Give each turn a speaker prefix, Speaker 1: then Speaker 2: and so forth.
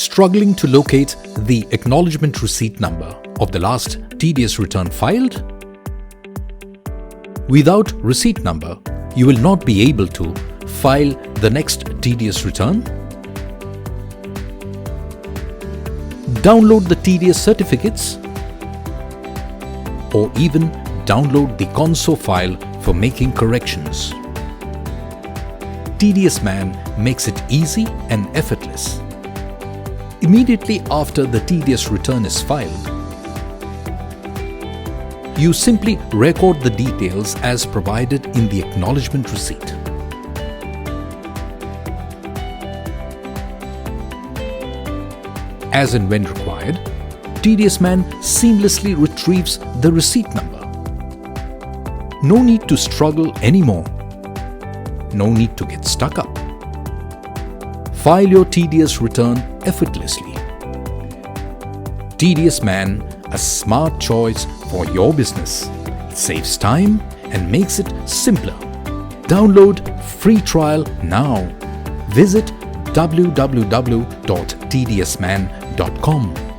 Speaker 1: Struggling to locate the acknowledgement receipt number of the last TDS return filed? Without receipt number, you will not be able to file the next TDS return. Download the TDS certificates or even download the console file for making corrections. TDSMAN makes it easy and effortless. Immediately after the TDS return is filed, you simply record the details as provided in the acknowledgement receipt. As and when required, TDSMAN seamlessly retrieves the receipt number. No need to struggle anymore. No need to get stuck up. File your TDS return effortlessly. TDSMAN, a smart choice for your business. It saves time and makes it simpler. Download free trial now. Visit www.tdsman.com.